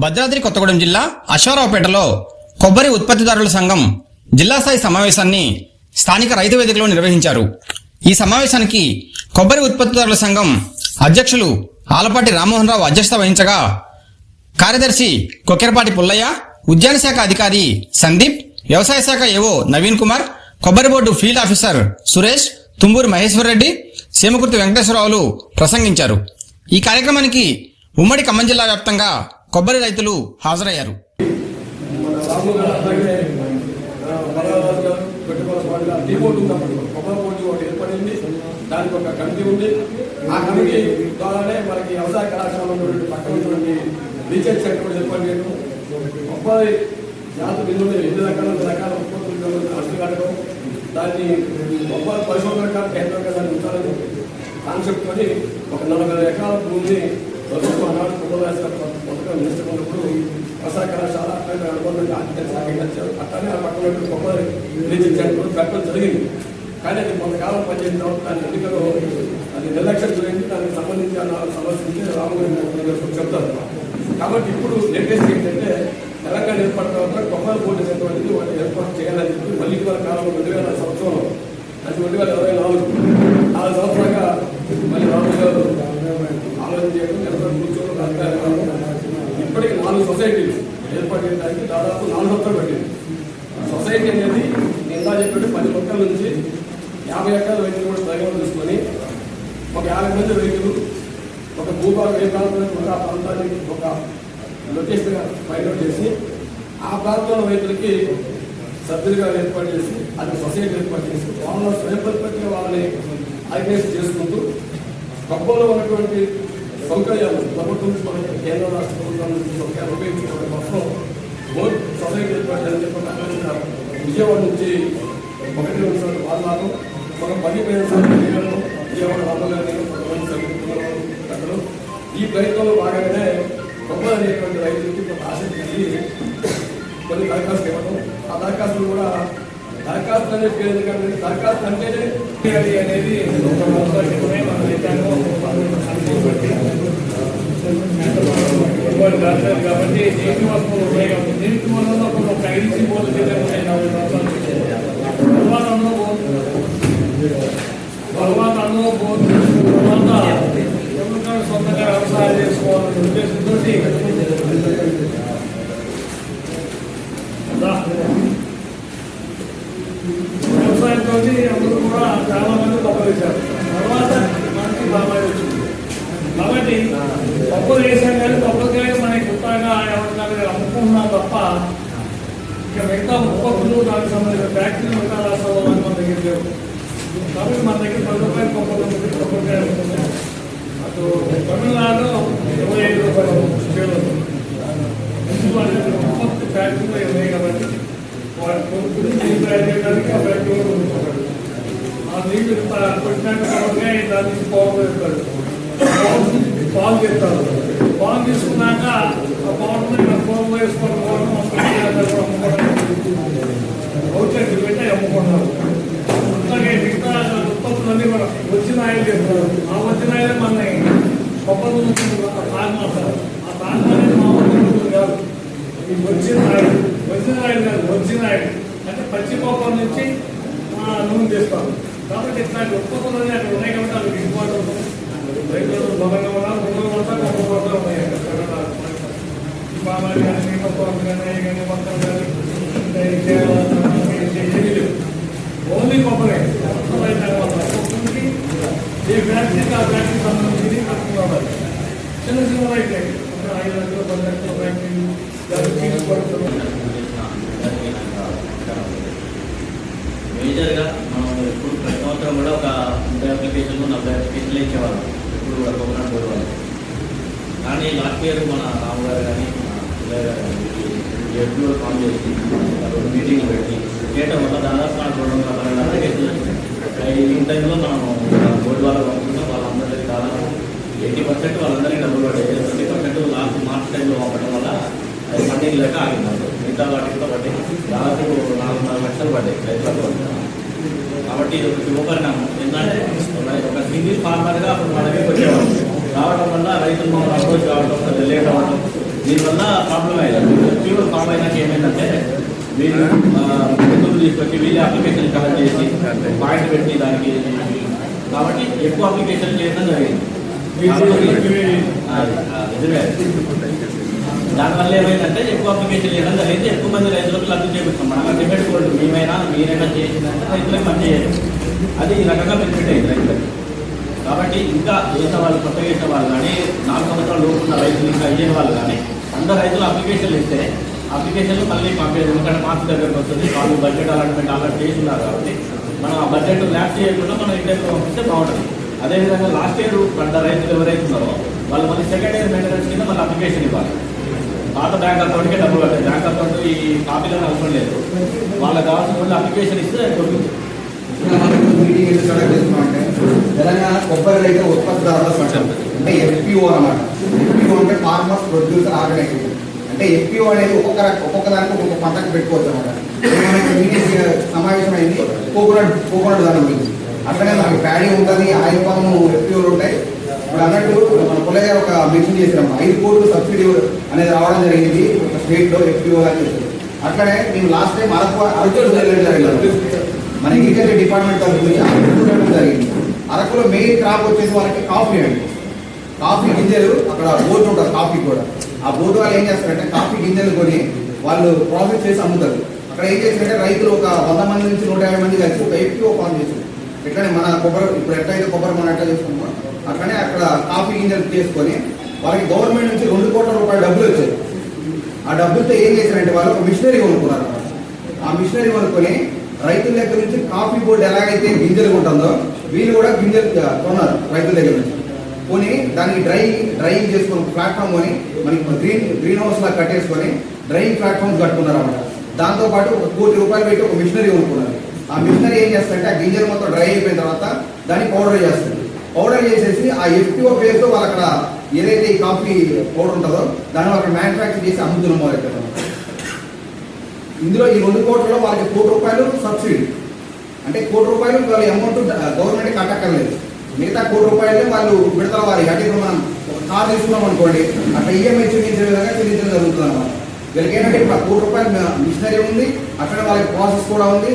భద్రాద్రి కొత్తగూడెం జిల్లా అశ్వారావుపేటలో కొబ్బరి ఉత్పత్తిదారుల సంఘం జిల్లా స్థాయి సమావేశాన్ని స్థానిక రైతు వేదికలో నిర్వహించారు. ఈ సమావేశానికి కొబ్బరి ఉత్పత్తిదారుల సంఘం అధ్యక్షులు ఆలపాటి రామ్మోహన్ రావు అధ్యక్షత వహించగా కార్యదర్శి కొక్కెరపాటి పుల్లయ్య, ఉద్యాన శాఖ అధికారి సందీప్, వ్యవసాయ శాఖ ఏవో నవీన్ కుమార్, కొబ్బరి board field officer Suresh, Thumburu Maheshwar Reddy, Semakurthi వెంకటేశ్వరరావులు ప్రసంగించారు. ఈ కార్యక్రమానికి ఉమ్మడి ఖమ్మం జిల్లా వ్యాప్తంగా కొబ్బరి రైతులు హాజరయ్యారు. దానికి ఒక కమిటీ ఉంది. ఆ కమిటీ ద్వారానే మనకి వ్యవసాయ కళాశాలలో పక్కన ఉన్నటువంటి రీసెర్చ్ సెంటర్ కూడా ఏర్పాటు చేయడం, కొబ్బరి జాతి బిందువులు ఎన్ని రకాల ఉత్పత్తులు అర్థం కట్టడం, దాన్ని కొబ్బరి పరిశోధన కేంద్రంగా దాన్ని ఉంచాలని కాన్సెప్ట్ అని ఒక 40 ఎకరాల భూమిని ప్రభుత్వం ఆనాడు కొబ్బరి పథకం మినిస్టర్ ఉన్నప్పుడు వ్యవసాయ కళాశాల అట్లనే అనుబంధంగా అగ్రికల్చర్ అట్లానే ఆ పక్కన కొబ్బరి రీసెర్చ్ సెంటర్ పెట్టడం జరిగింది. కానీ అది కొంతకాలం పనిచేసిన తర్వాత దాని ఎన్నికలో అది నిర్లక్ష్యం గురించి దానికి సంబంధించి సమస్య రామగురి చెప్తారు. కాబట్టి ఇప్పుడు లేటెస్ట్ ఏంటంటే తెలంగాణ ఏర్పడిన తర్వాత కొబ్బరి బోర్డు అనేటువంటిది వాళ్ళు ఏర్పాటు చేయాలని చెప్పి మళ్ళీ వాళ్ళ కాలంలో 2000 సంవత్సరంలో అది 2024 సంవత్సరాలుగా మళ్ళీ రాము గారు ఆలోచన చేయడం నిరంతరం కూర్చోవడం ఇప్పటికి 4 సొసైటీలు ఏర్పాటు చేయడానికి దాదాపు 4 సంవత్సరాలు పట్టింది. సొసైటీ అనేది నిందా చెప్పి 10 మొక్కల నుంచి 50 ఎకరాల రైతులు కూడా పరిగణన తీసుకొని ఒక 50 మంది రైతులు ఒక భూభాగం ఏ ప్రాంతంలో ఒక ప్రాంతానికి ఒక లొకేషన్గా ఫైండ్ అవుట్ చేసి ఆ ప్రాంతంలో రైతులకి సభ్యులుగా ఏర్పాటు చేసి అది సొసైటీ ఏర్పాటు చేసి వాళ్ళ స్వయంప్రతిపత్తిగా వాళ్ళని ఆర్గనైజ్ చేసుకుంటూ కొబ్బరిలో ఉన్నటువంటి సౌకర్యాలు ప్రభుత్వం నుంచి మనకి కేంద్ర రాష్ట్ర ప్రభుత్వం నుంచి సౌకర్యాలు ఉపయోగించుకోవడం కోసం బోర్డు సొసైటీ ఏర్పాటు చేయాలని చెప్పి విజయవాడ నుంచి 1-2 సార్లు వారు ఒక 10-15 సార్లు విజయవాడ రామగారి కొంతమంది సభ్యులు ఈ ప్రయత్నంలో భాగంగానే కొబ్బరి అనేటువంటి రైతులకి ఒక ఆసక్తి కలిగి కొన్ని దరఖాస్తులు ఇవ్వడం, ఆ దరఖాస్తులు కూడా దరఖాస్తులు అనే పేరు ఎందుకంటే దరఖాస్తు అంటేనే అనేది కాబట్టి నీటి వస్తువులు ఉన్నాయి. కాబట్టి నీటి వల్ల ఒక ఐడిసి బోర్డు తర్వాత సొంతంగా వ్యవసాయం చేసుకోవాలనే ఉద్దేశంతో వ్యవసాయంతో అందరూ కూడా చాలా మంది కొబ్బరి వేశారు. తర్వాత మనకి బాగా వచ్చింది. కాబట్టి కొబ్బరి వేసాం కానీ కొబ్బరికాయ మనకి కొత్తగా ఎవరికైనా అమ్ముకుంటున్నాం తప్ప ఇక మిగతా ఉత్పత్తులు దానికి సంబంధించిన ఫ్యాక్టరీలు మిగతా రాష్ట్రాల్లో మన దగ్గర లేవు. కాబట్టి మన దగ్గర 10 రూపాయలు కొబ్బరికాయ ఉంటుంది. అటు తమిళనాడు 25 రూపాయలు కిలో ఉత్పత్తి ఫ్యాక్టరీలో ఉన్నాయి. కాబట్టి వాటి కొనుక్కుని నీళ్ళు తయారు చేయడానికి ఆ ఫ్యాక్టరీలో కొనుక్కోవాలి. ఆ నీళ్ళు కొట్టినాక కొబ్బరికాయ దాని నుంచి పౌడర్ వేస్తారు, పాలు చేస్తారు. పాలు తీసుకున్నాక ఆ పౌడర్ని పౌడర్ వేసుకోవడం అవుట్లెట్లు పెట్టి అమ్ముకుంటారు. అలాగే మిగతా ఉత్పత్తులన్నీ కూడా వచ్చిన ఆయిల్ చేస్తారు. ఆ వచ్చిన ఆయిల్ మనని కొబ్బరి నుంచి తాగమంటారు. ఆ తాగం అనేది మామూలు కాదు. ఈ వచ్చిన ఆయిల్ కాదు, వచ్చిన ఆయిల్ అంటే పచ్చి కొబ్బరి నుంచి నూనె చేస్తారు. కాబట్టి ఇట్లాంటి ఉత్పత్తులన్నీ అక్కడ ఉన్నాయి. కాబట్టి అవి ఇంపార్టెంట్. రైతులు బలంగా ఉన్నారు, ముందుగా ఉంటా కొబ్బరి కొబ్బరి ఉన్నాయి. బాగా కానీ కొబ్బరి కానీ అవి కానీ మొత్తం కానీ ఓన్లీ కొబ్బరి ఏ ఫ్యాక్టరీకి ఆ ఫ్యాక్టరీ సంబంధించి కట్టుకోవాలి. చిన్న చిన్న రైతులు 5 లక్షలు 10 లక్షల ఫ్యాక్టరీలు మేజర్గా మనం ఇప్పుడు ప్రతి సంవత్సరం కూడా ఒక 30 అప్లికేషన్లు 40 అప్లికేషన్లు ఇచ్చేవాళ్ళం ఇప్పుడు కూడా కోకోనట్ బోర్డు వాళ్ళు. కానీ లాస్ట్ ఇయర్ మన రాము గారు కానీ ఎప్పుడు ఫామ్ చేసి 2 మీటింగ్లు పెట్టి చేయటం వల్ల దాదాపు నాకు 212 కేసులు ఈ టైంలో మనం బోర్డు వాళ్ళకి పంపుతున్నాం. వాళ్ళందరికీ దాదాపు 80% వాళ్ళందరికీ డబ్బులు పడ్డాయి. 20% లాస్ట్ మార్చ్ టైంలో పంపడం వల్ల అది ఫండింగ్ లేక ఆగింది. మిగతా వాటితో బట్టి దాదాపు 4.5 లక్షలు పడ్డాయి రైతులకు. కాబట్టి ఇది ఒక శుభపరిణామం. ఎందుకంటే ఒక సింగిల్ ఫార్మర్గా అప్పుడు మన దగ్గరికి వచ్చేవాళ్ళు రావడం వల్ల రైతులు మమ్మల్ని అప్రోచ్ కావడం లేట్ అవ్వడం దీనివల్ల ప్రాబ్లం అయ్యేది. ప్యూర్ ఫామ్ అయినాక ఏమైందంటే వీళ్ళు పెద్దలు తీసుకొచ్చి వీళ్ళే అప్లికేషన్ కలెక్ట్ చేసి పాయింట్ పెట్టి దానికి కాబట్టి ఎక్కువ అప్లికేషన్ చేయడం జరిగింది. దానివల్ల ఏమైందంటే ఎక్కువ అప్లికేషన్ చేయడం జరిగింది. ఎక్కువ మంది రైతులకు లబ్ధి చేపిస్తాం. మనం అల్టిమేట్ గోల్ మీరైనా చేసిందంటే రైతులకు మంచి చేయాలి. అది ఈ రకంగా బెనిఫిట్ అయింది రైతులకు. కాబట్టి ఇంకా చేసిన వాళ్ళు, కొత్తగా చేసిన వాళ్ళు కానీ 4 సంవత్సరాలు లోపున్న రైతులు ఇంకా అయ్యే వాళ్ళు కానీ అందరు రైతులు అప్లికేషన్లు ఇస్తే అప్లికేషన్లు మళ్ళీ పంపేది. ఎందుకంటే మార్క్స్ దగ్గరకు వస్తుంది, వాళ్ళు బడ్జెట్ అలాట్మెంట్ అలర్ట్ చేస్తున్నారు కాబట్టి మనం ఆ బడ్జెట్ ల్యాప్ చేయకుండా మనం ఇంటర్వ్యూ పంపిస్తే బాగుంటుంది. అదేవిధంగా లాస్ట్ ఇయర్ పడ్డ రైతులు ఎవరైతే ఉన్నారో వాళ్ళు మళ్ళీ సెకండ్ ఇయర్ మెయింటెనెన్స్ కింద మళ్ళీ అప్లికేషన్ ఇవ్వాలి. పాత బ్యాంక్ అకౌంట్కే డబ్బులు కట్టాలి. బ్యాంక్ అకౌంట్ ఈ కాపీలను అవసరం లేదు. వాళ్ళకి కావాల్సిన మళ్ళీ అప్లికేషన్ ఇస్తే దొరుకుతుంది. మీటింగ్ ఎందుకు కండక్ట్ చేస్తున్నామంటే తెలంగాణ కొబ్బరి రైతు ఉత్పత్తిదారుల సంఘం అంటే ఎఫ్పిఓ అన్నమాట. ఎఫ్పిఓ అంటే ఫార్మర్స్ ప్రొడ్యూసర్ ఆర్గనైజేషన్. అంటే ఎఫ్పిఓ అనేది ఒక్కొక్క దానికి ఒక్కొక్క పంటకు పెట్టుకోవచ్చు అనమాట. మీటింగ్ సమావేశం అయింది కోకోనట్ దాని గురించి. అట్లనే మనకి ప్యాడీ ఉంటుంది, ఆయిల్ పామ్ ఎఫ్పిఓలు ఉంటాయి. ఇప్పుడు అన్నట్టు మన పుల్లయ్య ఒక మెన్షన్ చేసినాము 5 కోట్లు సబ్సిడీ అనేది రావడం జరిగింది ఒక స్టేట్లో ఎఫ్పిఓ అని చెప్పి. అట్లనే మేము లాస్ట్ టైం అరకు జరిగింది. మన అగ్రికల్చర్ డిపార్ట్మెంట్ తరఫున అరకు జరిగింది. అరకులో మెయిన్ క్రాప్ వచ్చేసి వాళ్ళకి కాఫీ అండి. కాఫీ గింజలు అక్కడ బోర్డు ఉంటుంది కాఫీ కూడా. ఆ బోర్డు వాళ్ళు ఏం చేస్తారంటే కాఫీ గింజలు కొని వాళ్ళు ప్రాసెస్ చేసి అమ్ముతారు. అక్కడ ఏం చేస్తారంటే రైతులు ఒక 100 మంది నుంచి 150 మంది కలిసి ఒక ఎఫ్పిఓ ఫామ్ చేశారు. ఎట్లనే మన కొబ్బరి ఇప్పుడు ఎట్లయితే కొబ్బరి మనం ఎట్లా చేసుకుంటామో అట్లనే అక్కడ కాఫీ గింజలు చేసుకొని వాళ్ళకి గవర్నమెంట్ నుంచి 2 కోట్ల రూపాయల డబ్బులు వచ్చాయి. ఆ డబ్బులతో ఏం చేశారంటే వాళ్ళు ఒక మిషనరీ కొనుక్కున్నారు. ఆ మిషనరీ కొనుక్కొని రైతుల దగ్గర నుంచి కాఫీ బోర్డు ఎలాగైతే గింజలు ఉంటుందో వీళ్ళు కూడా గింజలు కొన్నారు రైతుల దగ్గర నుంచి. కొని దానికి డ్రైయింగ్ చేసుకొని ప్లాట్ఫామ్ కొని మనకి గ్రీన్ హౌస్ లా కట్టేసుకొని డ్రైయింగ్ ప్లాట్ఫామ్స్ కట్టుకున్నారు అన్నమాట. దాంతోపాటు 1 కోటి రూపాయలు పెట్టి ఒక మిషనరీ కొనుక్కున్నారు. ఆ మిషనరీ ఏం చేస్తారంటే ఆ గింజలు మొత్తం డ్రై అయిపోయిన తర్వాత దాన్ని పౌడర్ చేస్తుంది. పౌడర్ చేసేసి ఆ ఎఫ్పిఓ పేరుతో వాళ్ళు అక్కడ ఏదైతే ఈ కాఫీ పౌడర్ ఉంటుందో దాన్ని అక్కడ మ్యానుఫ్యాక్చర్ చేసి అమ్ముతున్నాం మొదలెట్టారు. ఇందులో ఈ 2 కోట్లలో వాళ్ళకి 1 కోటి రూపాయలు సబ్సిడీ. అంటే 1 కోటి రూపాయలు వాళ్ళ అమౌంట్ గవర్నమెంట్ కట్టక్కర్లేదు. మిగతా 1 కోటి రూపాయలు వాళ్ళు విడతల వారి అంటే ఇప్పుడు మనం ఒక కార్ తీసుకున్నాం అనుకోండి అట్లా ఈఎంఐ చెల్లించే విధంగా చెల్లించడం జరుగుతుంది అన్నమాట. వీళ్ళకి ఏంటంటే ఇప్పుడు 1 కోటి రూపాయలు మిషనరీ ఉంది, అక్కడ వాళ్ళకి ప్రాసెస్ కూడా ఉంది.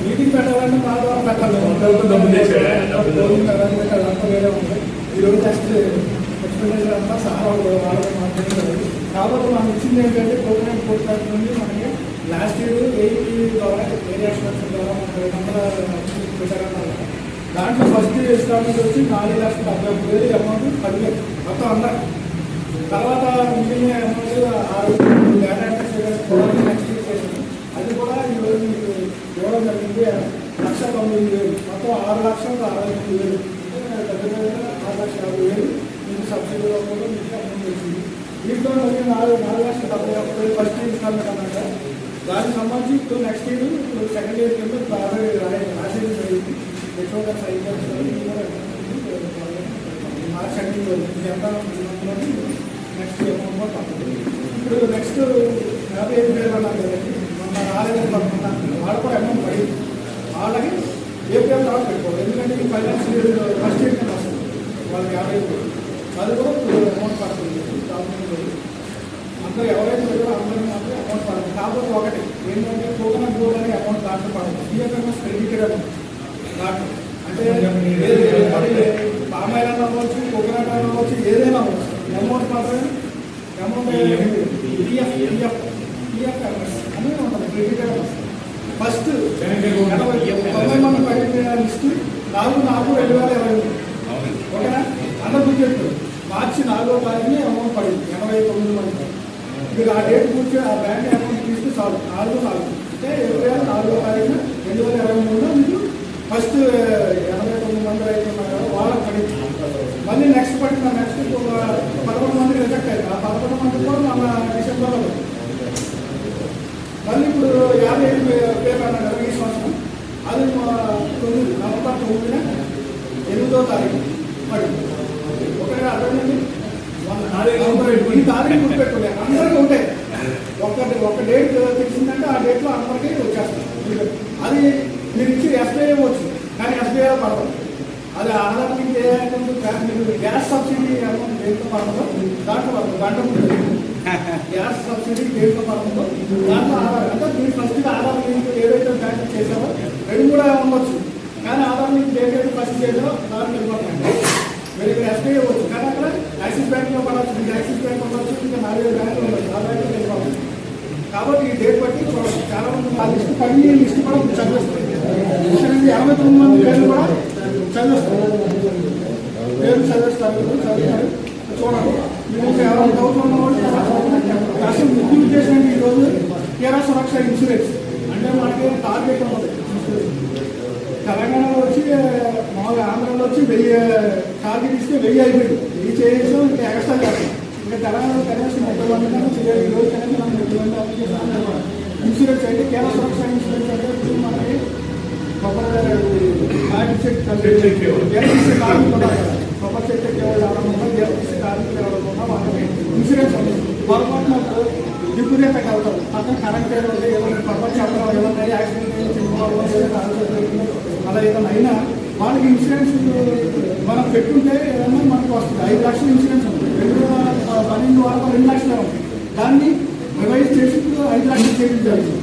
మీటింగ్ పెట్టాలంటే మా ద్వారా పెట్టాలి. ఈరోజు జస్ట్ ఎక్స్పెండిచర్ అంతా సార్ వాళ్ళకి మాట్లాడుతుంది. కాబట్టి మనం ఇచ్చింది ఏంటంటే కోకోనట్ కోర్ట్ నుండి మనకి లాస్ట్ ఇయర్ 80 ద్వారా ఏరియా స్ట్రక్చర్ ద్వారా మనకి 200 పెట్టారన్నారు. దాంట్లో ఫస్ట్ ఇన్స్టాల్మెంట్ వచ్చి 4,70,000 అమౌంట్ 10,000 మొత్తం అందరూ. తర్వాత మిగిలిన అమౌంట్ 6 డేటా ఎంట్రీ నెక్స్ట్ చేసాము. అది కూడా ఈరోజు మీకు ఇవ్వడం జరిగింది 1,90,000. మొత్తం 6,60,000 దగ్గర 6,50,000 మీకు సబ్సిడీలో కూడా మీకు అమౌంట్ వచ్చింది. దీంట్లో మళ్ళీ 4,70,000 ఫస్ట్ ఇన్స్టాల్మెంట్ అన్నమాట. దానికి సంబంధించి ఇప్పుడు నెక్స్ట్ ఇయర్ ఇప్పుడు సెకండ్ ఇయర్ కింద రాసేది జరిగింది. ఎక్కువగా సైకిల్స్ మార్చ్ ఎండింగ్లో ఎంత నెక్స్ట్ అమౌంట్ కూడా తప్పదు. ఇప్పుడు నెక్స్ట్ 55,000 అన్నారు కదండి. మన 4,000 తప్పకుండా వాళ్ళు కూడా అమౌంట్ పడింది. వాళ్ళకి ఏపీఎల్ తర్వాత పెట్టుకోవాలి. ఎందుకంటే ఈ ఫైనాన్స్ ఫస్ట్ ఇయర్ కింద వస్తుంది వాళ్ళకి 50,000. అది కూడా అమౌంట్ పడుతుంది. అందరూ ఎవరైతే పెట్టారో అందరికీ మాత్రం అమౌంట్ పడుతుంది. కాకపోతే ఒకటి ఏంటంటే కోకోనట్ బోర్డు అనే అమౌంట్ దాంట్లో పడుతుంది. ఈఎంఎస్ క్రెడిటెడ్ అమౌంట్ దాంట్లో అంటే పామాయిల్ అని అవ్వచ్చు, కోకోనట్ అని అవ్వచ్చు, ఏదైనా అవ్వచ్చు. అమౌంట్ మాత్రమే అమౌంట్ ఈఎఫ్ఎంఎస్ అని ఉంటుంది. క్రెడిటెడ్ అమౌంట్ ఫస్ట్ 90 మంది పడిన లిస్టు 4/4/2020 ఓకేనా. అందరూ గుర్తు మార్చి 4వ తారీఖునే అమౌంట్ పడింది 89 మంది. మీరు ఆ డేట్ కూర్చొని ఆ బ్యాంక్ అకౌంట్ తీస్తే చాలు 4/4 అంటే ఏప్రిల్ 4వ తారీఖున 2023లో మీకు ఫస్ట్ 89 మంది రైతులు ఉన్నారు కదా వాళ్ళకి పడింది. మళ్ళీ నెక్స్ట్ పట్టిన నెక్స్ట్ 11 మందికి రిజెక్ట్ అయింది. ఆ 11 మంది కూడా మన డిసెంబర్లో పడింది. మళ్ళీ ఇప్పుడు 50,000 పేరు అన్నారు కదా ఈ సంవత్సరం. అది నవంబర్ 9న 8వ తారీఖు పడింది. ఈ తారీఖు గుర్తుపెట్టుకోలే అందరికీ ఉంటాయి. ఒక డేట్ తెలిసిందంటే ఆ డేట్లో అందరికీ వచ్చేస్తారు. అది మీరు ఇచ్చి ఎస్బీఐ వచ్చు, కానీ ఎస్బీఐ పడదు. అది ఆధార్ లింక్ ఏ అకౌంట్ గ్యాస్ సబ్సిడీ అకౌంట్ దేంట్లో పడదో దాంట్లో పడదు. దాంట్లో గ్యాస్ సబ్సిడీ దేంట్లో పడదో దాంట్లో ఆధార్. అంటే మీరు ఫస్ట్ ఆధార్ లింక్ ఏదైతే బ్యాంక్ చేశారో 2-3 ఉండొచ్చు, కానీ ఆధార్ లింక్ ఏదైతే ఫస్ట్ చేశారో దాంట్లో వెళ్ళిపోతుంది. మీరు ఇక్కడ ఎస్బీఐ వచ్చు, కానీ అక్కడ యాక్సిస్ బ్యాంక్లో పడవచ్చు, మీకు యాక్సిస్ బ్యాంక్ ఉండొచ్చు, ఇంకా 4 బ్యాంకులు ఉండొచ్చు. ఆ బ్యాంక్లో వెళ్ళిపోతుంది. కాబట్టి ఈ డేట్ బట్టి చూడవచ్చు. చాలా మంది ఆ లిస్ట్ 10 లిస్ట్ కూడా చదివేస్తుంది. 89 మంది పేర్లు కూడా చదివేస్తారు. పేరు చదివేస్తారు, చదువుతారు. చూడండి, మీకు ఎవరైనా డౌట్లు ఉన్నవాళ్ళు అసలు ముఖ్య ఉద్దేశం ఏంటి ఈరోజు తీరా సురక్ష ఇన్సూరెన్స్ అంటే మనకి టార్గెట్ ఉన్నది. తెలంగాణలో వచ్చి మామూలుగా ఆంధ్రాలో వచ్చి 1000 టార్గెట్ ఇస్తే 1000 అయిపోయింది. 1000 చేసాం, ఇంకా ఎక్స్ట్రా చేస్తాం. ఇంకా తెలంగాణలో కనీసం 30 మంది కన్నా చేయాలి. ఈరోజు కనీసం మనం 30 మంది అప్లై చేస్తాం. ఇన్సూరెన్స్ అయితే కేరళ సురక్ష ఇన్సూరెన్స్ అంటే ఇప్పుడు మనకి కొబ్బరి చెట్టు కార్మికులు ఉన్నారు కదా, కొబ్బరి చెట్టు ఎక్కేవాళ్ళు ఎవరన్నా కార్మికులు ఎవరన్నా వాళ్ళకి ఇన్సూరెన్స్ ఉంటుంది. పొరపాటున దిగురేత కలుగుతారు. పక్కన కరెంట్ ఉంటే ఏదైనా కొబ్బరి చెప్పడం ఏదైనా యాక్సిడెంట్ అయ్యి చిన్నవాళ్ళు ఏదైనా అలా ఏదైనా అయినా వాళ్ళకి ఇన్సూరెన్స్ మనం పెట్టుకుంటే ఏదన్నా మనకు వస్తుంది. 5 లక్షల ఇన్సూరెన్స్ ఉంటుంది. 2012 వరకు 2 లక్షలే ఉంటుంది. దాన్ని రివైజ్ చేసి 5 లక్షలు చేయడం జరిగింది.